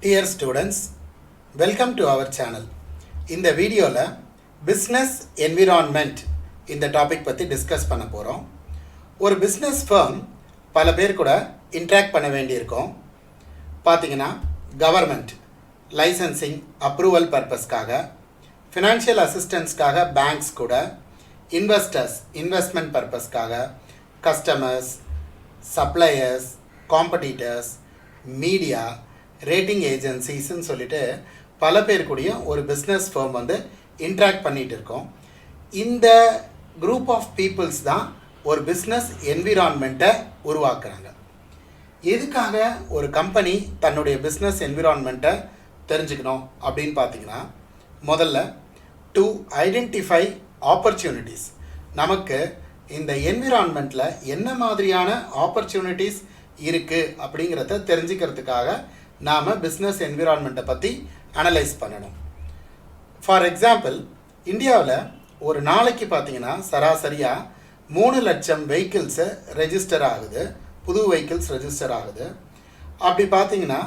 Dear students, welcome to our channel. இந்த வீடியோவில் business environment இந்த டாபிக் பற்றி டிஸ்கஸ் பண்ண போகிறோம். ஒரு பிஸ்னஸ் ஃபர்ம் பல பேர் கூட இன்ட்ராக்ட் பண்ண வேண்டியிருக்கோம். பார்த்தீங்கன்னா கவர்மெண்ட் லைசன்சிங் அப்ரூவல் பர்பஸ்க்காக, ஃபினான்ஷியல் அசிஸ்டன்ஸ்க்காக பேங்க்ஸ் கூட, இன்வெஸ்டர்ஸ் இன்வெஸ்ட்மெண்ட் பர்பஸ்க்காக, customers, suppliers, competitors, media, rating ஏஜென்சிஸ்ன்னு சொல்லிட்டு பல பேர் கூடயும் ஒரு பிஸ்னஸ் ஃபர்ம் வந்து இன்ட்ராக்ட் பண்ணிகிட்டு இருக்கோம். இந்த குரூப் ஆஃப் பீப்புள்ஸ் தான் ஒரு பிஸ்னஸ் என்விரான்மெண்ட்டை உருவாக்குறாங்க. எதுக்காக ஒரு கம்பெனி தன்னுடைய பிஸ்னஸ் என்விரான்மெண்ட்டை தெரிஞ்சுக்கணும் அப்படின்னு பார்த்தீங்கன்னா, முதல்ல டு ஐடென்டிஃபை ஆப்பர்ச்சுனிட்டிஸ். நமக்கு இந்த என்விரான்மெண்ட்டில் என்ன மாதிரியான ஆப்பர்ச்சுனிட்டிஸ் இருக்குது அப்படிங்கிறத தெரிஞ்சுக்கிறதுக்காக நாம் பிஸ்னஸ் என்விரான்மெண்ட்டை பற்றி அனலைஸ் பண்ணணும். ஃபார் எக்ஸாம்பிள், இந்தியாவில் ஒரு நாளைக்கு பார்த்தீங்கன்னா சராசரியாக 3 லட்சம் வெஹிக்கிள்ஸு ரெஜிஸ்டர் ஆகுது, புது வெஹிக்கிள்ஸ் ரெஜிஸ்டர் ஆகுது. அப்படி பார்த்தீங்கன்னா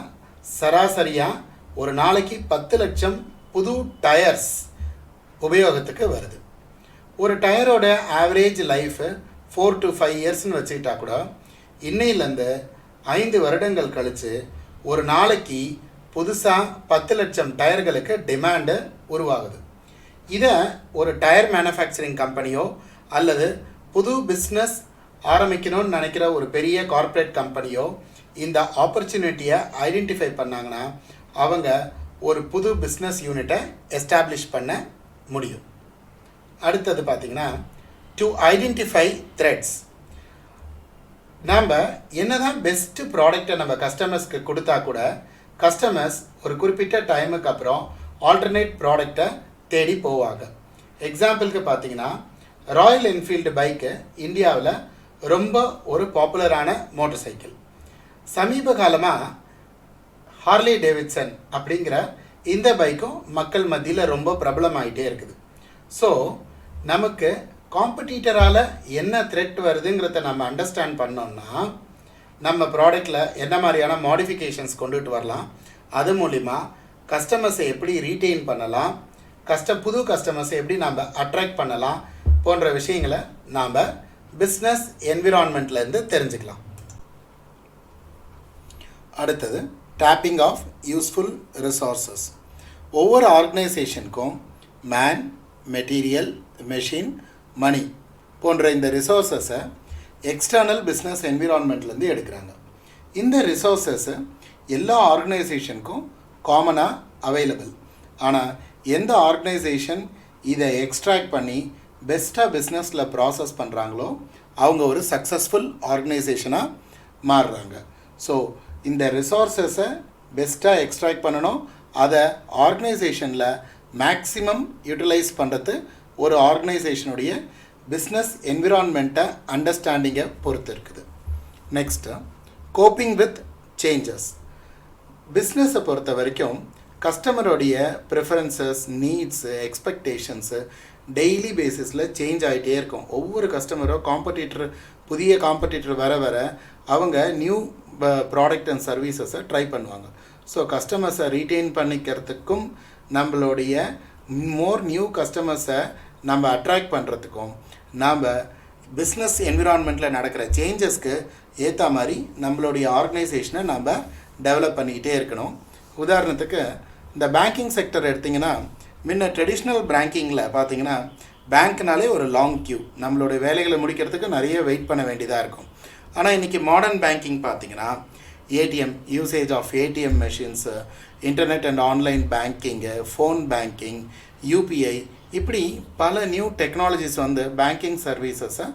சராசரியாக ஒரு நாளைக்கு 10 லட்சம் புது டயர்ஸ் உபயோகத்துக்கு வருது. ஒரு டயரோட ஆவரேஜ் லைஃபு 4 to 5 இயர்ஸ்ன்னு வச்சுக்கிட்டா கூட, இன்னையிலேருந்து 5 வருடங்கள் கழித்து ஒரு நாளைக்கு புதுசாக 10 லட்சம் டயர்களுக்கு டிமாண்டு உருவாகுது. இதை ஒரு டயர் மேனுஃபேக்சரிங் கம்பெனியோ அல்லது புது பிஸ்னஸ் ஆரம்பிக்கணும்னு நினைக்கிற ஒரு பெரிய கார்ப்பரேட் கம்பெனியோ இந்த ஆப்பர்ச்சுனிட்டியை ஐடென்டிஃபை பண்ணாங்கன்னா அவங்க ஒரு புது பிஸ்னஸ் யூனிட்டை எஸ்டாப்ளிஷ் பண்ண முடியும். அடுத்தது பார்த்திங்கன்னா, டு ஐடென்டிஃபை த்ரெட்ஸ். நாம் என்னதான் பெஸ்ட்டு ப்ராடக்டை நம்ம கஸ்டமர்ஸ்க்கு கொடுத்தா கூட கஸ்டமர்ஸ் ஒரு குறிப்பிட்ட டைமுக்கு அப்புறம் ஆல்டர்னேட் ப்ராடக்டை தேடி போவாங்க. எக்ஸாம்பிளுக்கு பார்த்தீங்கன்னா, ராயல் என்ஃபீல்டு பைக்கு இந்தியாவில் ரொம்ப ஒரு பாப்புலரான மோட்டர் சைக்கிள். சமீப காலமாக ஹார்லி டேவிட்சன் அப்படிங்கிற இந்த பைக்கும் மக்கள் மத்தியில் ரொம்ப பிரபலமாயிட்டே இருக்குது. ஸோ நமக்கு காம்படிட்டரால் என்ன த்ரெட் வருதுங்கிறத நம்ம அண்டர்ஸ்டாண்ட் பண்ணோம்னா, நம்ம ப்ராடக்டில் என்ன மாதிரியான மாடிஃபிகேஷன்ஸ் கொண்டுட்டு வரலாம், அது மூலிமா கஸ்டமர்ஸை எப்படி ரீட்டெயின் பண்ணலாம், புது கஸ்டமர்ஸை எப்படி நம்ம அட்ராக்ட் பண்ணலாம் போன்ற விஷயங்களை நாம் பிஸ்னஸ் என்விரான்மெண்ட்லேருந்து தெரிஞ்சுக்கலாம். அடுத்தது டேப்பிங் ஆஃப் யூஸ்ஃபுல் ரிசோர்ஸஸ். ஒவ்வொரு ஆர்கனைசேஷனுக்கும் மேன், மெட்டீரியல், மெஷின், மணி போன்ற இந்த ரிசோர்ஸஸை எக்ஸ்டர்னல் பிஸ்னஸ் என்விரான்மெண்ட்லேருந்து எடுக்கிறாங்க. இந்த ரிசோர்ஸஸை எல்லா ஆர்கனைசேஷனுக்கும் காமனாக அவைலபிள். ஆனால் எந்த ஆர்கனைசேஷன் இதை எக்ஸ்ட்ராக்ட் பண்ணி பெஸ்ட்டாக பிஸ்னஸில் ப்ராசஸ் பண்ணுறாங்களோ அவங்க ஒரு சக்ஸஸ்ஃபுல் ஆர்கனைசேஷனாக மாறுறாங்க. ஸோ இந்த ரிசோர்ஸஸை பெஸ்ட்டாக எக்ஸ்ட்ராக்ட் பண்ணணும், அதை ஆர்கனைசேஷனில் மேக்ஸிமம் யூட்டிலைஸ் பண்ணுறது ஒரு ஆர்கனைசேஷனுடைய பிஸ்னஸ் என்விரான்மெண்ட்டை அண்டர்ஸ்டாண்டிங்கை பொறுத்து இருக்குது. Next coping with changes. பிஸ்னஸை பொறுத்த வரைக்கும் கஸ்டமருடைய ப்ரிஃபரன்சஸ், நீட்ஸு, எக்ஸ்பெக்டேஷன்ஸு டெய்லி பேசிஸில் சேஞ்ச் ஆகிட்டே இருக்கும். ஒவ்வொரு கஸ்டமரும் புதிய காம்படிட்டர் வர வர அவங்க நியூ ப்ராடக்ட் அண்ட் சர்வீசஸை ட்ரை பண்ணுவாங்க. ஸோ கஸ்டமர்ஸை ரீட்டெயின் பண்ணிக்கிறதுக்கும் நம்மளுடைய மோர் நியூ கஸ்டமர்ஸை நம்ம அட்ராக்ட் பண்ணுறதுக்கும் நாம் பிஸ்னஸ் என்விரான்மெண்ட்டில் நடக்கிற சேஞ்சஸ்க்கு ஏற்ற மாதிரி நம்மளுடைய ஆர்கனைசேஷனை நம்ம டெவலப் பண்ணிக்கிட்டே இருக்கணும். உதாரணத்துக்கு இந்த பேங்கிங் செக்டர் எடுத்திங்கன்னா, முன்ன ட்ரெடிஷ்னல் பேங்கிங்கில் பார்த்திங்கன்னா பேங்க்னாலே ஒரு லாங் க்யூ, நம்மளுடைய வேலைகளை முடிக்கிறதுக்கு நிறைய வெயிட் பண்ண வேண்டியதாக இருக்கும். ஆனால் இன்றைக்கி மாடர்ன் பேங்கிங் பார்த்திங்கன்னா ATM, usage of ATM machines, internet and online banking, phone banking, UPI, இப்படி பல நியூ டெக்னாலஜிஸ் வந்து பேங்கிங் சர்வீசஸை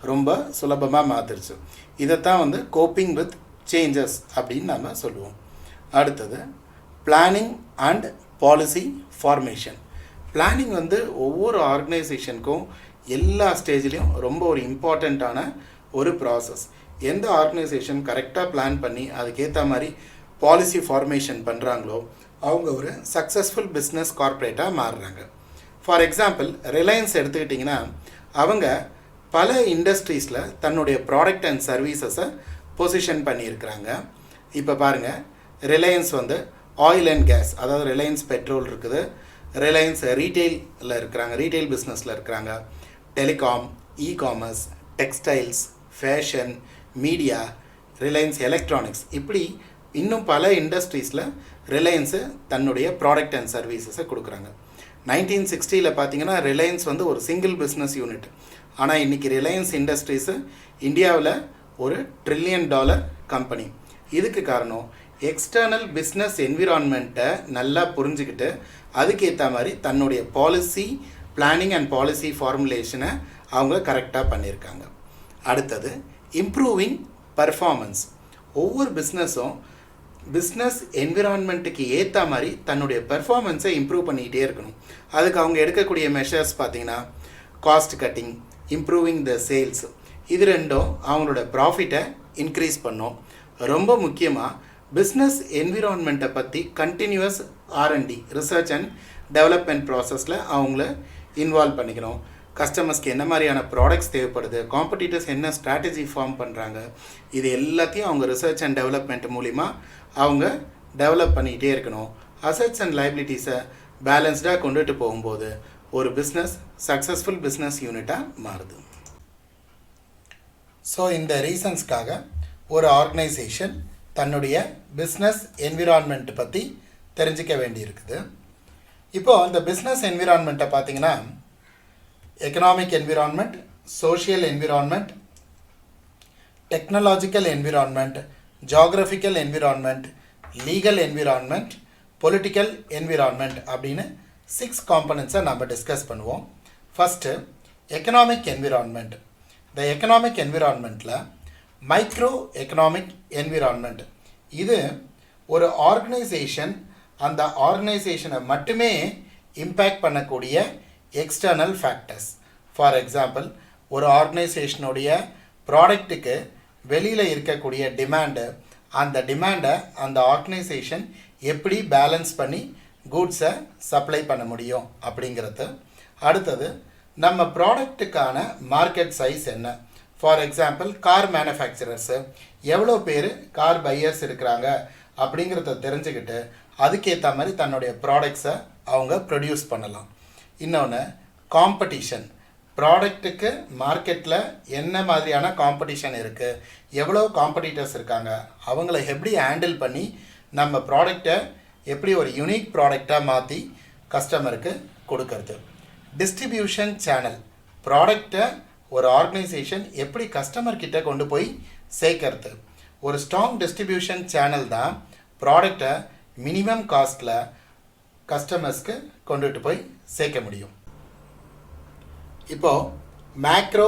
ரொம்ப சுலபமாக மாற்றிருச்சு. இதைத்தான் வந்து கோப்பிங் வித் சேஞ்சஸ் அப்படின்னு நம்ம சொல்லுவோம். அடுத்தது planning and policy formation. Planning வந்து ஒவ்வொரு ஆர்கனைசேஷனுக்கும் எல்லா ஸ்டேஜ்லேயும் ரொம்ப ஒரு இம்பார்ட்டண்ட்டான ஒரு ப்ராசஸ். எந்த ஆர்கனைசேஷன் கரெக்டாக பிளான் பண்ணி அதுக்கேற்ற மாதிரி பாலிசி ஃபார்மேஷன் பண்ணுறாங்களோ அவங்க ஒரு சக்ஸஸ்ஃபுல் பிஸ்னஸ் கார்ப்பரேட்டாக மாறுறாங்க. ஃபார் எக்ஸாம்பிள், ரிலையன்ஸ் எடுத்துக்கிட்டிங்கன்னா அவங்க பல இண்டஸ்ட்ரீஸில் தன்னுடைய ப்ராடக்ட் அண்ட் சர்வீசஸை பொசிஷன் பண்ணியிருக்கிறாங்க. இப்போ பாருங்கள், ரிலையன்ஸ் வந்து ஆயில் அண்ட் கேஸ், அதாவது ரிலையன்ஸ் பெட்ரோல் இருக்குது, ரிலையன்ஸ் ரீட்டெயிலில் இருக்கிறாங்க, ரீட்டெயில் பிஸ்னஸில் இருக்கிறாங்க, telecom, e-commerce, textiles, fashion, media, Reliance electronics, இப்படி இன்னும் பல இண்டஸ்ட்ரீஸில் ரிலையன்ஸு தன்னுடைய ப்ராடக்ட் அண்ட் சர்வீசஸை கொடுக்குறாங்க. 1960 பார்த்தீங்கன்னா ரிலையன்ஸ் வந்து ஒரு சிங்கிள் பிஸ்னஸ் யூனிட். ஆனால் இன்றைக்கி ரிலையன்ஸ் இண்டஸ்ட்ரீஸு இந்தியாவில் ஒரு $1 ட்ரில்லியன் கம்பெனி. இதுக்கு காரணம் எக்ஸ்டர்னல் பிஸ்னஸ் என்விரான்மெண்ட்டை நல்லா புரிஞ்சுக்கிட்டு அதுக்கேற்ற மாதிரி தன்னுடைய பாலிசி பிளானிங் அண்ட் பாலிசி ஃபார்முலேஷனை அவங்க கரெக்டாக பண்ணியிருக்காங்க. அடுத்தது இம்ப்ரூவிங் பர்ஃபார்மன்ஸ். ஒவ்வொரு பிஸ்னஸும் பிஸ்னஸ் என்விரான்மெண்ட்டுக்கு ஏற்ற மாதிரி தன்னுடைய பெர்ஃபார்மன்ஸை இம்ப்ரூவ் பண்ணிக்கிட்டே இருக்கணும். அதுக்கு அவங்க எடுக்கக்கூடிய மெஷர்ஸ் பார்த்திங்கன்னா cost cutting, improving the sales, இது ரெண்டும் அவங்களோட ப்ராஃபிட்டை இன்க்ரீஸ் பண்ணோம். ரொம்ப முக்கியமாக பிஸ்னஸ் என்விரான்மெண்ட்டை பற்றி continuous R&D research and development ப்ராசஸில் அவங்கள இன்வால்வ் பண்ணிக்கணும். கஸ்டமர்ஸ்க்கு என்ன மாதிரியான ப்ராடக்ட்ஸ் தேவைப்படுது, காம்படிட்டர்ஸ் என்ன ஸ்ட்ராட்டஜி ஃபார்ம் பண்ணுறாங்க, இது எல்லாத்தையும் அவங்க ரிசர்ச் அண்ட் டெவலப்மெண்ட் மூலிமா அவங்க டெவலப் பண்ணிக்கிட்டே இருக்கணும். அசெட்ஸ் அண்ட் லைபிலிட்டிஸை பேலன்ஸ்டாக கொண்டுட்டு போகும்போது ஒரு பிஸ்னஸ் சக்ஸஸ்ஃபுல் பிஸ்னஸ் யூனிட்டாக மாறுது. ஸோ இந்த ரீசன்ஸ்க்காக ஒரு ஆர்கனைசேஷன் தன்னுடைய பிஸ்னஸ் என்விரான்மெண்ட் பற்றி தெரிஞ்சிக்க வேண்டியிருக்குது. இப்போது இந்த பிஸ்னஸ் என்விரான்மெண்ட்டை பார்த்திங்கன்னா economic environment, social environment, technological environment, geographical environment, legal environment, political environment அப்படின்னு 6 காம்பனன்ட்ஸை நம்ம டிஸ்கஸ் பண்ணுவோம். First economic environment. இந்த எக்கனாமிக் என்விரான்மெண்ட்டில் மைக்ரோ எக்கனாமிக் என்விரான்மெண்ட், இது ஒரு ஆர்கனைசேஷன் அந்த ஆர்கனைசேஷனை மட்டுமே இம்பேக்ட் பண்ணக்கூடிய எக்ஸ்டர்னல் ஃபேக்டர்ஸ். ஃபார் எக்ஸாம்பிள், ஒரு ஆர்கனைசேஷனுடைய ப்ராடக்ட்டுக்கு வெளியில் இருக்கக்கூடிய டிமாண்டு, அந்த டிமாண்டை அந்த ஆர்கனைசேஷன் எப்படி பேலன்ஸ் பண்ணி கூட்ஸை சப்ளை பண்ண முடியும் அப்படிங்கிறது. அடுத்தது, நம்ம ப்ராடக்ட்டுக்கான மார்க்கெட் சைஸ் என்ன. ஃபார் எக்ஸாம்பிள், கார் மேனுஃபேக்சரர்ஸு எவ்வளோ பேர் கார் பையர்ஸ் இருக்கிறாங்க அப்படிங்கிறத தெரிஞ்சுக்கிட்டு அதுக்கேற்ற மாதிரி தன்னுடைய ப்ராடக்ட்ஸை அவங்க ப்ரொடியூஸ் பண்ணலாம். இன்னொன்று, காம்படிஷன். ப்ராடக்ட்டுக்கு மார்க்கெட்டில் என்ன மாதிரியான காம்படிஷன் இருக்குது, எவ்வளோ காம்படிட்டர்ஸ் இருக்காங்க, அவங்கள எப்படி ஹேண்டில் பண்ணி நம்ம ப்ராடக்டை எப்படி ஒரு யூனிக் ப்ராடக்டாக மாற்றி கஸ்டமருக்கு கொடுக்கறது. Distribution channel. ப்ராடக்டை ஒரு ஆர்கனைசேஷன் எப்படி கஸ்டமர்கிட்ட கொண்டு போய் சேர்க்கறது. ஒரு ஸ்ட்ராங் டிஸ்ட்ரிபியூஷன் சேனல் தான் ப்ராடக்டை மினிமம் காஸ்ட்டில் கஸ்டமர்ஸ்க்கு கொண்டுட்டு போய் சேர்க்க முடியும். இப்போது மேக்ரோ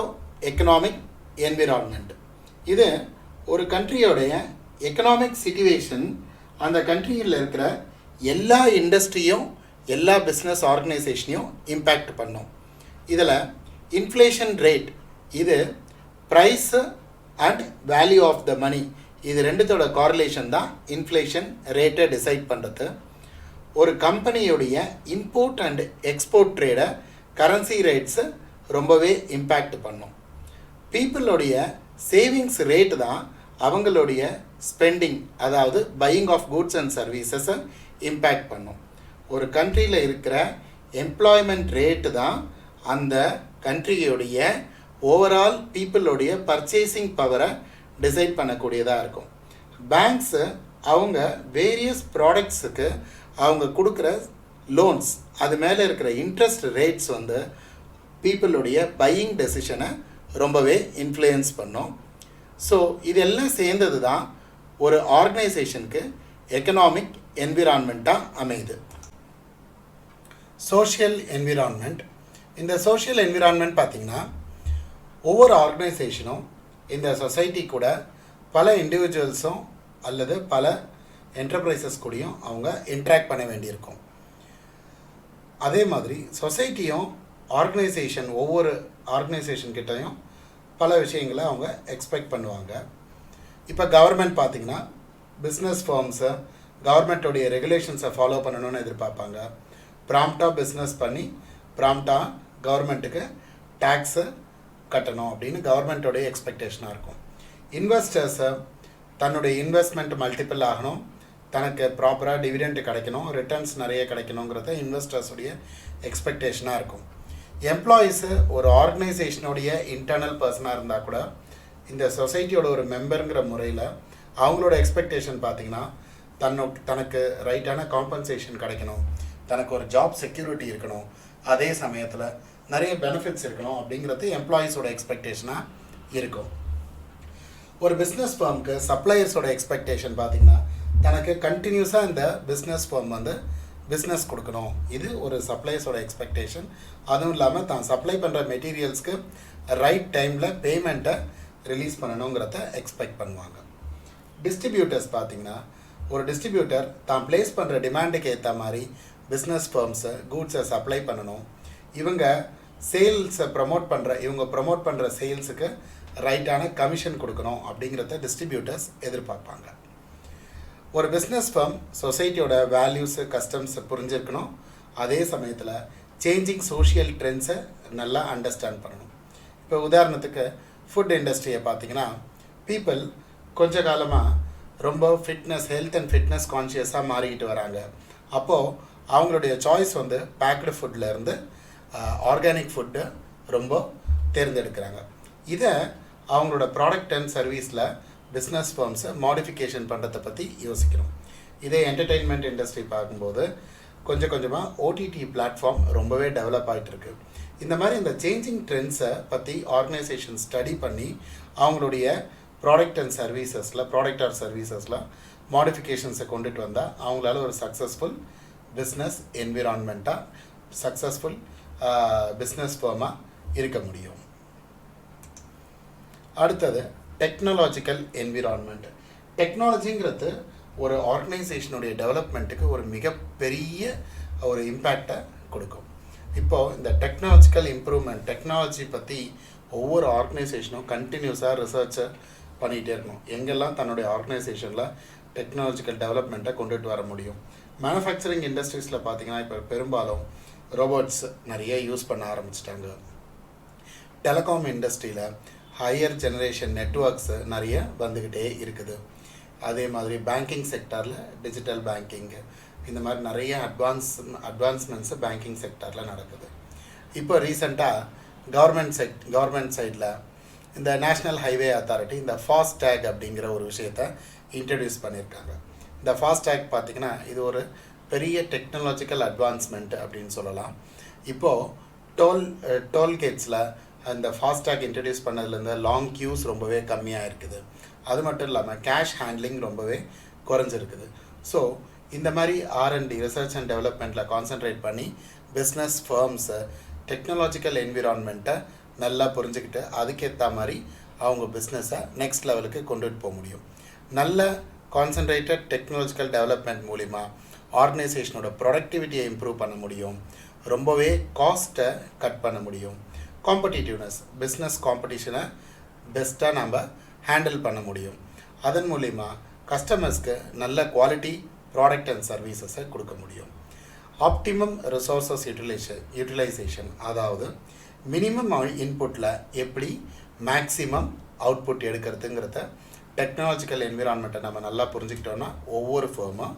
எக்கனாமிக் என்விரான்மெண்ட், இது ஒரு கண்ட்ரியோடைய எக்கனாமிக் சிச்சுவேஷன் அந்த கண்ட்ரியில் இருக்கிற எல்லா இண்டஸ்ட்ரியும் எல்லா பிஸ்னஸ் ஆர்கனைசேஷனையும் இம்பேக்ட் பண்ணும். இதில் இன்ஃப்ளேஷன் ரேட், இது price and value of the money, இது ரெண்டுத்தோட காரிலேஷன் தான் இன்ஃப்ளேஷன் ரேட்டை டிசைட் பண்ணுறது. ஒரு கம்பெனியுடைய இம்போர்ட் அண்ட் எக்ஸ்போர்ட் ட்ரேடை கரன்சி ரேட்ஸு ரொம்பவே இம்பேக்ட் பண்ணும். பீப்புளுடைய சேவிங்ஸ் ரேட்டு தான் அவங்களுடைய ஸ்பெண்டிங், அதாவது பையிங் ஆஃப் கூட்ஸ் அண்ட் சர்வீசஸை இம்பேக்ட் பண்ணும். ஒரு கண்ட்ரியில் இருக்கிற எம்ப்ளாய்மெண்ட் ரேட்டு தான் அந்த கண்ட்ரியுடைய ஓவரால் பீப்புளுடைய பர்ச்சேசிங் பவரை டிசைட் பண்ணக்கூடியதாக இருக்கும். பேங்க்ஸு அவங்க வேரியஸ் ப்ராடக்ட்ஸுக்கு அவங்க கொடுக்குற லோன்ஸ், அது மேலே இருக்கிற இன்ட்ரெஸ்ட் ரேட்ஸ் வந்து பீப்புளுடைய பையிங் டெசிஷனை ரொம்பவே இன்ஃப்ளூயன்ஸ் பண்ணும். ஸோ இதெல்லாம் சேர்ந்தது தான் ஒரு ஆர்கனைசேஷனுக்கு எக்கனாமிக் என்விரான்மெண்ட்டாக அமையுது. Social environment. இந்த சோஷியல் என்விரான்மெண்ட் பார்த்திங்கன்னா ஒவ்வொரு ஆர்கனைசேஷனும் இந்த சொசைட்டி கூட பல இண்டிவிஜுவல்ஸும் அல்லது பல என்டர்பிரைசஸ் கூடயும் அவங்க இன்ட்ராக்ட் பண்ண வேண்டியிருக்கும். அதே மாதிரி சொசைட்டியும் ஆர்கனைசேஷன், ஒவ்வொரு ஆர்கனைசேஷன் கிட்டையும் பல விஷயங்களை அவங்க எக்ஸ்பெக்ட் பண்ணுவாங்க. இப்போ கவர்மெண்ட் பார்த்திங்கன்னா பிஸ்னஸ் ஃபார்ம்ஸை கவர்மெண்ட்டோடைய ரெகுலேஷன்ஸை ஃபாலோ பண்ணணும்னு எதிர்பார்ப்பாங்க. ப்ராம்ப்டாக பிஸ்னஸ் பண்ணி ப்ராம்ப்டாக கவர்மெண்ட்டுக்கு டேக்ஸை கட்டணும் அப்படின்னு கவர்மெண்ட்டோடைய எக்ஸ்பெக்டேஷனாக இருக்கும். இன்வெஸ்டர்ஸை தன்னுடைய இன்வெஸ்ட்மெண்ட் மல்டிபிள் ஆகணும், தனக்கு ப்ராப்பராக டிவிடெண்ட் கிடைக்கணும், ரிட்டர்ன்ஸ் நிறைய கிடைக்கணுங்கிறத இன்வெஸ்டர்ஸுடைய எக்ஸ்பெக்டேஷனாக இருக்கும். எம்ப்ளாயீஸு ஒரு ஆர்கனைசேஷனுடைய இன்டர்னல் பர்சனாக இருந்தால் கூட இந்த சொசைட்டியோட ஒரு மெம்பருங்கிற முறையில் அவங்களோட எக்ஸ்பெக்டேஷன் பார்த்திங்கன்னா தனக்கு ரைட்டான காம்பன்சேஷன் கிடைக்கணும், தனக்கு ஒரு ஜாப் செக்யூரிட்டி இருக்கணும், அதே சமயத்தில் நிறைய பெனிஃபிட்ஸ் இருக்கணும் அப்படிங்கிறது எம்ப்ளாயீஸோட எக்ஸ்பெக்டேஷனாக இருக்கும். ஒரு பிஸ்னஸ் ஃபார்முக்கு சப்ளையர்ஸோட எக்ஸ்பெக்டேஷன் பார்த்திங்கன்னா தனக்கு கண்டினியூஸாக இந்த பிஸ்னஸ் ஃபார்ம் வந்து பிஸ்னஸ் கொடுக்கணும், இது ஒரு சப்ளையர்ஸோட எக்ஸ்பெக்டேஷன். அதுவும் இல்லாமல் தான் சப்ளை பண்ணுற மெட்டீரியல்ஸ்க்கு ரைட் டைமில் பேமெண்ட்டை ரிலீஸ் பண்ணணுங்கிறத எக்ஸ்பெக்ட் பண்ணுவாங்க. டிஸ்ட்ரிபியூட்டர்ஸ் பார்த்திங்கன்னா ஒரு டிஸ்ட்ரிபியூட்டர் தான் ப்ளேஸ் பண்ணுற டிமாண்டுக்கு ஏற்ற மாதிரி பிஸ்னஸ் ஃபர்ம்ஸை கூட்ஸை சப்ளை பண்ணணும். இவங்க சேல்ஸை ப்ரமோட் பண்ணுற சேல்ஸுக்கு ரைட்டான கமிஷன் கொடுக்கணும் அப்படிங்கிறத டிஸ்ட்ரிபியூட்டர்ஸ் எதிர்பார்ப்பாங்க. ஒரு பிஸ்னஸ் ஃபர்ம் சொசைட்டியோட வேல்யூஸு கஸ்டம்ஸை புரிஞ்சிருக்கணும், அதே சமயத்தில் சேஞ்சிங் சோஷியல் ட்ரெண்ட்ஸை நல்லா அண்டர்ஸ்டாண்ட் பண்ணணும். இப்போ உதாரணத்துக்கு ஃபுட் இண்டஸ்ட்ரியை பார்த்திங்கன்னா பீப்புள் கொஞ்ச காலமாக ரொம்ப ஹெல்த் அண்ட் ஃபிட்னஸ் கான்ஷியஸாக மாறிக்கிட்டு வராங்க. அப்போது அவங்களுடைய சாய்ஸ் வந்து பேக்டு ஃபுட்லேருந்து ஆர்கானிக் ஃபுட்டு ரொம்ப தேர்ந்தெடுக்கிறாங்க. இதை அவங்களோட ப்ராடக்ட் அண்ட் சர்வீஸில் பிஸ்னஸ் ஃபார்ம்ஸை மாடிஃபிகேஷன் பண்ணுறதை பற்றி யோசிக்கணும். இதே என்டர்டெயின்மெண்ட் இண்டஸ்ட்ரி பார்க்கும்போது கொஞ்சம் கொஞ்சமாக ஓடிடி பிளாட்ஃபார்ம் ரொம்பவே டெவலப் ஆகிட்டுருக்கு. இந்த மாதிரி இந்த சேஞ்சிங் ட்ரெண்ட்ஸை பற்றி ஆர்கனைசேஷன் ஸ்டடி பண்ணி அவங்களுடைய ப்ராடக்ட் ஆர் சர்வீசஸில் மாடிஃபிகேஷன்ஸை கொண்டுட்டு வந்தால் அவங்களால ஒரு சக்ஸஸ்ஃபுல் பிஸ்னஸ் என்விரான்மெண்ட்டாக சக்ஸஸ்ஃபுல் பிஸ்னஸ் ஃபார்மாக இருக்க முடியும். அடுத்தது டெக்னாலஜிக்கல் என்விரான்மெண்ட். டெக்னாலஜிங்கிறது ஒரு ஆர்கனைசேஷனுடைய டெவலப்மெண்ட்டுக்கு ஒரு மிகப்பெரிய ஒரு இம்பேக்டை கொடுக்கும். இப்போது இந்த டெக்னாலஜிக்கல் இம்ப்ரூவ்மெண்ட், டெக்னாலஜி பற்றி ஒவ்வொரு ஆர்கனைசேஷனும் கண்டினியூஸாக ரிசர்ச்சை பண்ணிகிட்டே இருக்கணும். எங்கெல்லாம் தன்னுடைய ஆர்கனைசேஷனில் டெக்னாலஜிக்கல் டெவலப்மெண்ட்டை கொண்டுட்டு வர முடியும். மேனுஃபேக்சரிங் இண்டஸ்ட்ரீஸில் பார்த்திங்கன்னா இப்போ பெரும்பாலும் ரோபோட்ஸ் நிறைய யூஸ் பண்ண ஆரம்பிச்சிட்டாங்க. டெலிகாம் இண்டஸ்ட்ரியில் ஹையர் ஜெனரேஷன் நெட்வொர்க்ஸு நிறைய வந்துக்கிட்டே இருக்குது. அதே மாதிரி பேங்கிங் செக்டாரில் டிஜிட்டல் பேங்கிங்கு, இந்த மாதிரி நிறைய அட்வான்ஸ்மெண்ட்ஸு பேங்கிங் செக்டாரில் நடக்குது. இப்போ ரீசெண்டாக கவர்மெண்ட் சைடில் இந்த நேஷ்னல் ஹைவே அத்தாரிட்டி இந்த ஃபாஸ்டேக் அப்படிங்கிற ஒரு விஷயத்தை இன்ட்ரடியூஸ் பண்ணியிருக்காங்க. இந்த ஃபாஸ்டேக் பார்த்திங்கன்னா இது ஒரு பெரிய டெக்னாலஜிக்கல் அட்வான்ஸ்மெண்ட் அப்படின்னு சொல்லலாம். இப்போது டோல்கேட்ஸில் அந்த ஃபாஸ்டேக் இன்ட்ரடியூஸ் பண்ணதுலேருந்து லாங் க்யூஸ் ரொம்பவே கம்மியாக இருக்குது. அது மட்டும் இல்லாமல் கேஷ் ஹேண்ட்லிங் ரொம்பவே குறைஞ்சிருக்குது. ஸோ இந்த மாதிரி R&D ரிசர்ச் அண்ட் டெவலப்மெண்ட்டில் கான்சன்ட்ரேட் பண்ணி பிஸ்னஸ் ஃபர்ம்ஸை டெக்னாலஜிக்கல் என்விரான்மெண்ட்டை நல்லா புரிஞ்சுக்கிட்டு அதுக்கேற்ற மாதிரி அவங்க பிஸ்னஸை நெக்ஸ்ட் லெவலுக்கு கொண்டுட்டு போக முடியும். நல்ல கான்சன்ட்ரேட்டட் டெக்னாலஜிக்கல் டெவலப்மெண்ட் மூலிமா ஆர்கனைசேஷனோட ப்ரொடக்டிவிட்டியை இம்ப்ரூவ் பண்ண முடியும், ரொம்பவே காஸ்ட்டை கட் பண்ண முடியும். காம்படிட்டிவ்னஸ், பிஸ்னஸ் காம்படிஷனை பெஸ்ட்டாக நம்ம ஹேண்டில் பண்ண முடியும். அதன் மூலிமா கஸ்டமர்ஸ்க்கு நல்ல குவாலிட்டி ப்ராடக்ட் அண்ட் சர்வீசஸை கொடுக்க முடியும். ஆப்டிமம் ரிசோர்ஸஸ் யூட்டிலைசேஷன், அதாவது மினிமம் இன்புட்டில் எப்படி மேக்ஸிமம் அவுட்புட் எடுக்கிறதுங்கிறத டெக்னாலஜிக்கல் என்விரான்மெண்ட்டை நம்ம நல்லா புரிஞ்சுக்கிட்டோன்னா ஒவ்வொரு ஃபேமும்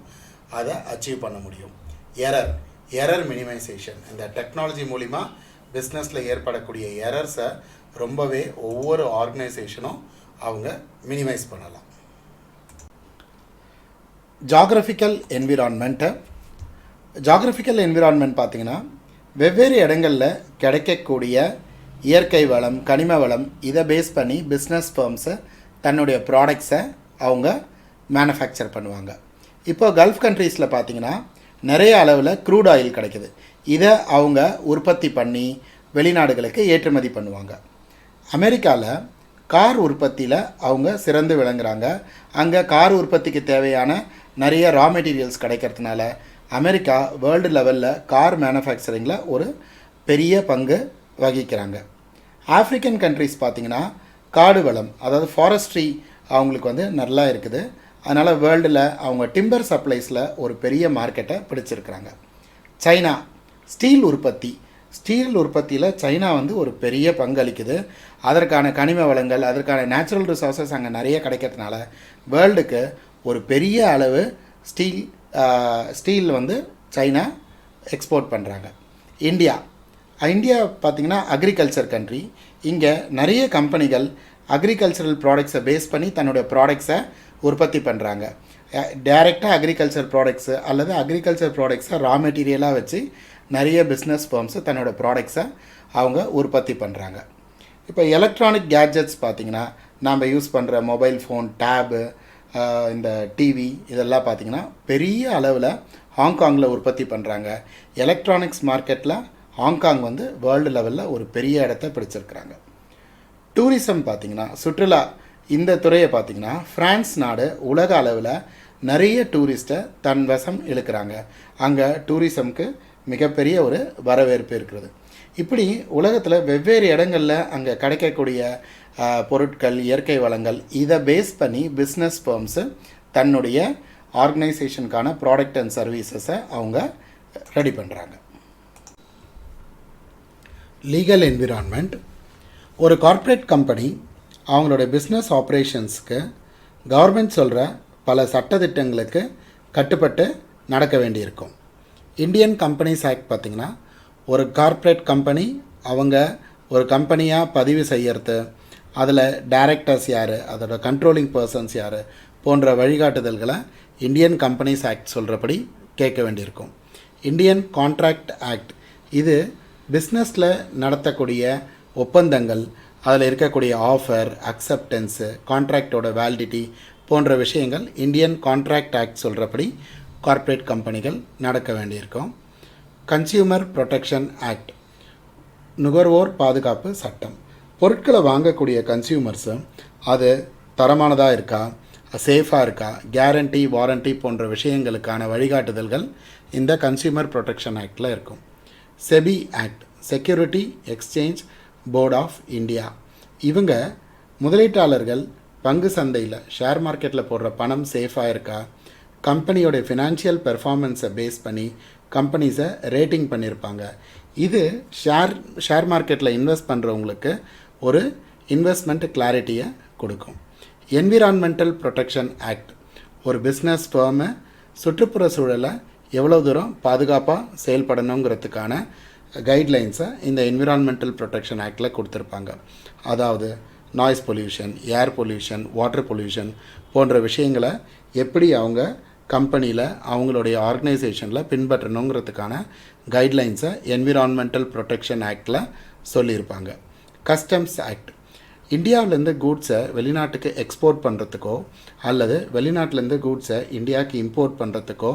அதை அச்சீவ் பண்ண முடியும். எரர் மினிமைசேஷன், இந்த டெக்னாலஜி மூலிமா பிஸ்னஸில் ஏற்படக்கூடிய எரர்ஸை ரொம்பவே ஒவ்வொரு ஆர்கனைசேஷனும் அவங்க மினிமைஸ் பண்ணலாம். ஜாகிரபிக்கல் என்விரான்மெண்ட் பார்த்திங்கன்னா வெவ்வேறு இடங்களில் கிடைக்கக்கூடிய இயற்கை வளம், கனிம வளம், இதை பேஸ் பண்ணி பிஸ்னஸ் ஃபர்ம்ஸை தன்னுடைய ப்ராடக்ட்ஸை அவங்க மேனுஃபேக்சர் பண்ணுவாங்க. இப்போ கல்ஃப் கண்ட்ரீஸில் பார்த்திங்கன்னா நிறைய அளவில் க்ரூட் ஆயில் கிடைக்குது. இதை அவங்க உற்பத்தி பண்ணி வெளிநாடுகளுக்கு ஏற்றுமதி பண்ணுவாங்க. அமெரிக்காவில் கார் உற்பத்தியில் அவங்க சிறந்து விளங்குறாங்க. அங்கே கார் உற்பத்திக்கு தேவையான நிறைய ரா மெட்டீரியல்ஸ் கிடைக்கிறதுனால அமெரிக்கா வேர்ல்டு லெவலில் கார் மேனுஃபேக்சரிங்கில் ஒரு பெரிய பங்கு வகிக்கிறாங்க. ஆஃப்ரிக்கன் கண்ட்ரிஸ் பார்த்திங்கன்னா காடு வளம், அதாவது ஃபாரஸ்ட்ரி அவங்களுக்கு வந்து நல்லா இருக்குது. அதனால் வேர்ல்டில் அவங்க டிம்பர் சப்ளைஸில் ஒரு பெரிய மார்க்கெட்டை பிடிச்சிருக்கிறாங்க. சைனா ஸ்டீல் உற்பத்தியில் சைனா வந்து ஒரு பெரிய பங்களிக்குது. அதற்கான கனிம வளங்கள், அதற்கான நேச்சுரல் ரிசோர்ஸஸ் அங்கே நிறைய கிடைக்கிறதுனால வேர்ல்டுக்கு ஒரு பெரிய அளவு ஸ்டீல் வந்து சைனா எக்ஸ்போர்ட் பண்ணுறாங்க. இந்தியா பார்த்திங்கன்னா அக்ரிகல்ச்சர் கண்ட்ரி. இங்கே நிறைய கம்பெனிகள் அக்ரிகல்ச்சரல் ப்ராடக்ட்ஸை பேஸ் பண்ணி தன்னுடைய ப்ராடக்ட்ஸை உற்பத்தி பண்ணுறாங்க. டைரெக்டாக அக்ரிகல்ச்சர் ப்ராடக்ட்ஸு அல்லது அக்ரிகல்ச்சர் ப்ராடக்ட்ஸை ரா மெட்டீரியலாக வச்சு நிறைய பிஸ்னஸ் ஃபர்ம்ஸு தன்னோட ப்ராடக்ட்ஸை அவங்க உற்பத்தி பண்ணுறாங்க. இப்போ எலக்ட்ரானிக் கேட்ஜெட்ஸ் பார்த்திங்கன்னா நாம் யூஸ் பண்ணுற மொபைல் ஃபோன், டேபு, இந்த டிவி இதெல்லாம் பார்த்திங்கன்னா பெரிய அளவில் ஹாங்காங்கில் உற்பத்தி பண்ணுறாங்க. எலக்ட்ரானிக்ஸ் மார்க்கெட்டில் ஹாங்காங் வந்து வேர்ல்டு லெவலில் ஒரு பெரிய இடத்த பிடிச்சிருக்கிறாங்க. டூரிசம் பார்த்திங்கன்னா சுற்றுலா இந்த துறையை பார்த்திங்கன்னா ஃப்ரான்ஸ் நாடு உலக அளவில் நிறைய டூரிஸ்ட்டை தன் வசம் இழுக்கிறாங்க. அங்கே டூரிசம்க்கு மிகப்பெரிய ஒரு வரவேற்பு இருக்கிறது. இப்படி உலகத்தில் வெவ்வேறு இடங்களில் அங்கே கிடைக்கக்கூடிய பொருட்கள், இயற்கை வளங்கள் இதை பேஸ் பண்ணி பிஸ்னஸ் ஃபர்ம்ஸு தன்னுடைய ஆர்கனைசேஷனுக்கான ப்ராடக்ட் அண்ட் சர்வீசஸை அவங்க ரெடி பண்ணுறாங்க. Legal environment. ஒரு கார்ப்பரேட் கம்பெனி அவங்களோட பிஸ்னஸ் ஆப்ரேஷன்ஸ்க்கு கவர்மெண்ட் சொல்கிற பல சட்டத்திட்டங்களுக்கு கட்டுப்பட்டு நடக்க வேண்டியிருக்கும். இந்தியன் கம்பெனிஸ் ஆக்ட் பார்த்திங்கன்னா ஒரு கார்ப்பரேட் கம்பெனி அவங்க ஒரு கம்பெனியாக பதிவு செய்யறது, அதில் டைரக்டர்ஸ் யார், அதோட கண்ட்ரோலிங் பர்சன்ஸ் யார் போன்ற வழிகாட்டுதல்களை இந்தியன் கம்பெனிஸ் ஆக்ட் சொல்கிறபடி கேட்க வேண்டியிருக்கும். இந்தியன் கான்ட்ராக்ட் ஆக்ட் இது பிஸ்னஸில் நடத்தக்கூடிய ஒப்பந்தங்கள், அதில் இருக்கக்கூடிய ஆஃபர், அக்செப்டன்ஸு, கான்ட்ராக்டோட வேலிடிட்டி போன்ற விஷயங்கள் இந்தியன் கான்ட்ராக்ட் ஆக்ட் சொல்கிறபடி கார்ப்பரேட் கம்பெனிகள் நடக்க வேண்டியிருக்கும். கன்சியூமர் ப்ரொடெக்ஷன் ஆக்ட் நுகர்வோர் பாதுகாப்பு சட்டம். பொருட்களை வாங்கக்கூடிய கன்சியூமர்ஸு அது தரமானதாக இருக்கா, சேஃபாக இருக்கா, கேரண்டி, வாரண்டி போன்ற விஷயங்களுக்கான வழிகாட்டுதல்கள் இந்த கன்சியூமர் ப்ரொடெக்ஷன் ஆக்டில் இருக்கும். SEBI act security exchange board of India. இவங்க முதலீட்டாளர்கள் பங்கு சந்தையில் ஷேர் மார்க்கெட்டில் போடுற பணம் சேஃபாக இருக்கா, கம்பெனியோட ஃபினான்ஷியல் பெர்ஃபார்மன்ஸை பேஸ் பண்ணி கம்பெனிஸை ரேட்டிங் பண்ணியிருப்பாங்க. இது ஷேர் மார்க்கெட்டில் இன்வெஸ்ட் பண்ணுறவங்களுக்கு ஒரு இன்வெஸ்ட்மெண்ட் கிளாரிட்டியை கொடுக்கும். என்விரான்மெண்டல் ப்ரொடெக்ஷன் ஆக்ட் ஒரு பிஸ்னஸ் ஃபர்மு சுற்றுப்புற சூழலை எவ்வளோ தூரம் பாதுகாப்பாக செயல்படணுங்கிறதுக்கான கைட்லைன்ஸை இந்த என்விரான்மெண்டல் ப்ரொடெக்ஷன் ஆக்டில் கொடுத்துருப்பாங்க. அதாவது noise pollution, air pollution, water pollution போன்ற விஷயங்களை எப்படி அவங்க கம்பெனியில் அவங்களுடைய ஆர்கனைசேஷனில் பின்பற்றணுங்கிறதுக்கான கைட்லைன்ஸை என்விரான்மெண்டல் ப்ரொடெக்ஷன் ஆக்டில் சொல்லியிருப்பாங்க. கஸ்டம்ஸ் ஆக்ட் இந்தியாவிலேருந்து கூட்ஸை வெளிநாட்டுக்கு எக்ஸ்போர்ட் பண்ணுறதுக்கோ அல்லது வெளிநாட்டிலேருந்து கூட்ஸை இந்தியாவுக்கு இம்போர்ட் பண்ணுறதுக்கோ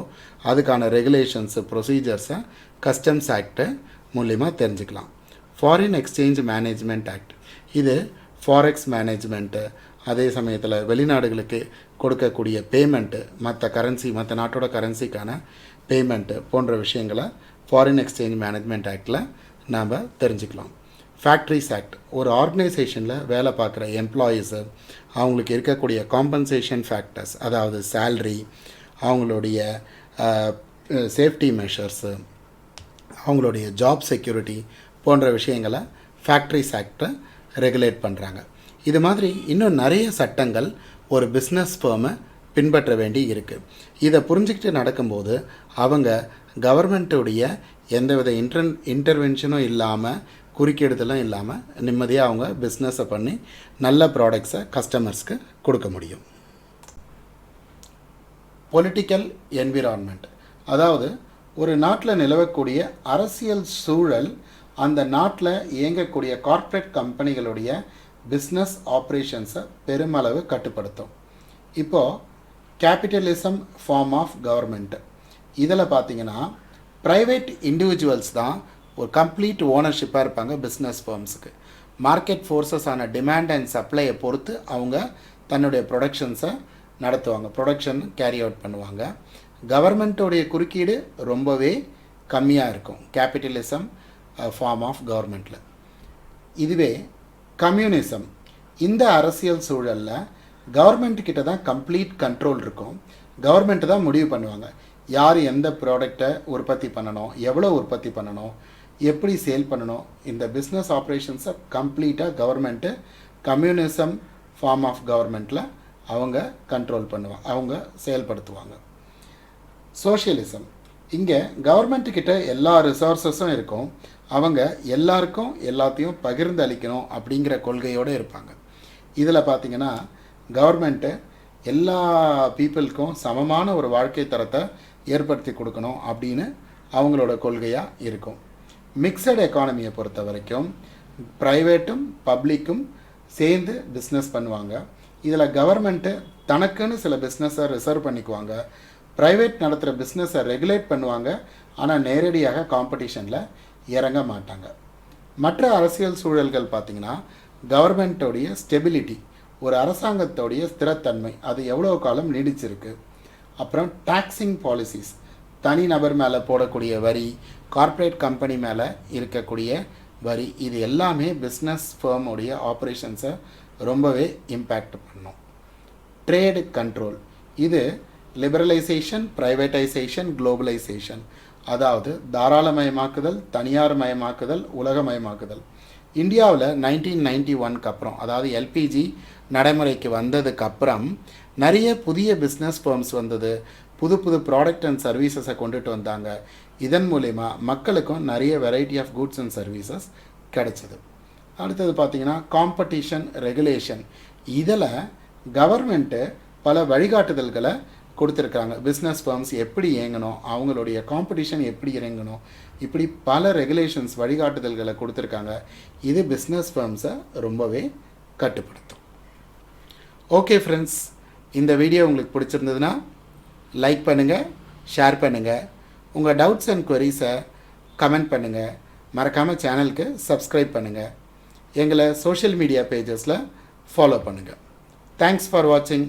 அதுக்கான ரெகுலேஷன்ஸு, ப்ரொசீஜர்ஸை கஸ்டம்ஸ் ஆக்டு மூலிமா தெரிஞ்சுக்கலாம். ஃபாரின் எக்ஸ்சேஞ்ச் மேனேஜ்மெண்ட் ஆக்ட் இது ஃபாரெக்ஸ் மேனேஜ்மெண்ட்டு, அதே சமயத்தில் வெளிநாடுகளுக்கு கொடுக்கக்கூடிய பேமெண்ட்டு, மற்ற நாட்டோட கரன்சிக்கான பேமெண்ட்டு போன்ற விஷயங்களை ஃபாரின் எக்ஸ்சேஞ்ச் மேனேஜ்மெண்ட் ஆக்டில் நாம் தெரிஞ்சுக்கலாம். ஃபேக்ட்ரிஸ் ஆக்ட் ஒரு ஆர்கனைசேஷனில் வேலை பார்க்குற எம்ப்ளாயீஸு அவங்களுக்கு இருக்கக்கூடிய காம்பன்சேஷன் ஃபேக்டர்ஸ், அதாவது சேல்ரி, அவங்களுடைய சேஃப்டி மெஷர்ஸு, அவங்களுடைய ஜாப் செக்யூரிட்டி போன்ற விஷயங்களை ஃபேக்ட்ரிஸ் ஆக்டை ரெகுலேட் பண்ணுறாங்க. இது மாதிரி இன்னும் நிறைய சட்டங்கள் ஒரு பிஸ்னஸ் ஃபர்மை பின்பற்ற வேண்டி இருக்குது. இதை புரிஞ்சுக்கிட்டு நடக்கும்போது அவங்க கவர்மெண்ட்டுடைய எந்தவித இன்டர்வென்ஷனும் இல்லாமல், குறுக்கீடுதலும் இல்லாமல் நிம்மதியாக அவங்க பிஸ்னஸை பண்ணி நல்ல ப்ராடக்ட்ஸை கஸ்டமர்ஸ்க்கு கொடுக்க முடியும். பொலிட்டிக்கல் என்விரான்மெண்ட் அதாவது ஒரு நாட்டில் நிலவக்கூடிய அரசியல் சூழல் அந்த நாட்டில் இயங்கக்கூடிய கார்ப்பரேட் கம்பெனிகளுடைய பிஸ்னஸ் ஆப்ரேஷன்ஸை பெருமளவு கட்டுப்படுத்தும். இப்போது கேபிட்டலிசம் ஃபார்ம் ஆஃப் கவர்மெண்ட் இதில் பார்த்திங்கன்னா ப்ரைவேட் இண்டிவிஜுவல்ஸ் தான் ஒரு கம்ப்ளீட் ஓனர்ஷிப்பாக இருப்பாங்க பிஸ்னஸ் ஃபர்ம்ஸுக்கு. மார்க்கெட் ஃபோர்ஸஸான டிமாண்ட் அண்ட் சப்ளையை பொறுத்து அவங்க தன்னுடைய ப்ரொடக்ஷன்ஸை நடத்துவாங்க, ப்ரொடக்ஷன் கேரி அவுட் பண்ணுவாங்க. கவர்மெண்ட்டோடைய குறுக்கீடு ரொம்பவே கம்மியாக இருக்கும் கேபிட்டலிசம் ஃபார்ம் ஆஃப் கவர்மெண்ட்டில். இதுவே கம்யூனிசம் இந்த அரசியல் சூழலில் கவர்மெண்ட்டுக்கிட்ட தான் கம்ப்ளீட் கண்ட்ரோல் இருக்கும். கவர்மெண்ட்டு தான் முடிவு பண்ணுவாங்க யார் எந்த ப்ராடக்டை உற்பத்தி பண்ணணும், எவ்வளோ உற்பத்தி பண்ணணும், எப்படி சேல் பண்ணணும். இந்த பிஸ்னஸ் ஆப்ரேஷன்ஸை கம்ப்ளீட்டாக கவர்மெண்ட்டு கம்யூனிசம் ஃபார்ம் ஆஃப் கவர்மெண்ட்டில் அவங்க கண்ட்ரோல் பண்ணுவாங்க, அவங்க செயல்படுத்துவாங்க. சோஷியலிசம். இங்கே கவர்மெண்ட்டுக்கிட்ட எல்லா ரிசோர்ஸஸும் இருக்கும், அவங்க எல்லாருக்கும் எல்லாத்தையும் பகிர்ந்து அளிக்கணும் அப்படிங்கிற கொள்கையோடு இருப்பாங்க. இதில் பார்த்திங்கன்னா கவர்மெண்ட்டு எல்லா பீப்புளுக்கும் சமமான ஒரு வாழ்க்கை தரத்தை ஏற்படுத்தி கொடுக்கணும் அப்படின்னு அவங்களோட கொள்கையாக இருக்கும். மிக்சட் எக்கானமியை பொறுத்த வரைக்கும் ப்ரைவேட்டும் பப்ளிக்கும் சேர்ந்து பிஸ்னஸ் பண்ணுவாங்க. இதில் கவர்மெண்ட்டு தனக்குன்னு சில பிஸ்னஸை ரிசர்வ் பண்ணிக்குவாங்க, ப்ரைவேட் நடத்துகிற பிஸ்னஸை ரெகுலேட் பண்ணுவாங்க, ஆனால் நேரடியாக காம்படிஷனில் இறங்க மாட்டாங்க. மற்ற அரசியல் சூழல்கள் பார்த்திங்கன்னா கவர்மெண்ட்டோடைய ஸ்டெபிலிட்டி, ஒரு அரசாங்கத்தோடைய ஸ்திரத்தன்மை, அது எவ்வளோ காலம் நீடிச்சிருக்கு. அப்புறம் டாக்ஸிங் பாலிசிஸ், தனிநபர் மேலே போடக்கூடிய வரி, கார்ப்பரேட் கம்பெனி மேலே இருக்கக்கூடிய வரி, இது எல்லாமே பிஸ்னஸ் ஃபர்முடைய ஆப்ரேஷன்ஸை ரொம்பவே இம்பேக்ட் பண்ணும். ட்ரேடு கண்ட்ரோல், இது லிபரலைசேஷன், ப்ரைவேட்டைசேஷன், குளோபலைசேஷன், அதாவது தாராளமயமாக்குதல், தனியார் மயமாக்குதல், உலகமயமாக்குதல். இந்தியாவில் 1991க்கு அப்புறம், அதாவது எல்பிஜி நடைமுறைக்கு வந்ததுக்கப்புறம் நிறைய புதிய பிஸ்னஸ் ஃபர்ம்ஸ் வந்தது, புது புது ப்ராடக்ட் அண்ட் சர்வீசஸை கொண்டுட்டு வந்தாங்க. இதன் மூலமா மக்களுக்கும் நிறைய variety of goods and services கிடைச்சிது. அடுத்தது பார்த்திங்கன்னா காம்படிஷன் ரெகுலேஷன். இதில் கவர்மெண்ட்டு பல வழிகாட்டுதல்களை கொடுத்துருக்காங்க. பிஸ்னஸ் ஃபர்ம்ஸ் எப்படி இயங்கணும், அவங்களுடைய காம்படிஷன் எப்படி இறங்கணும், இப்படி பல ரெகுலேஷன்ஸ் வழிகாட்டுதல்களை கொடுத்துருக்காங்க. இது பிஸ்னஸ் ஃபர்ம்ஸை ரொம்பவே கட்டுப்படுத்தும். ஓகே ஃப்ரெண்ட்ஸ், இந்த வீடியோ உங்களுக்கு பிடிச்சிருந்ததுன்னா லைக் பண்ணுங்கள், ஷேர் பண்ணுங்கள், உங்கள் டவுட்ஸ் அண்ட் குவரிஸை கமெண்ட் பண்ணுங்கள், மறக்காமல் சேனலுக்கு சப்ஸ்கிரைப் பண்ணுங்கள், எங்களை சோஷியல் மீடியா பேஜஸில் ஃபாலோ பண்ணுங்கள். தேங்க்ஸ் ஃபார் வாட்சிங்.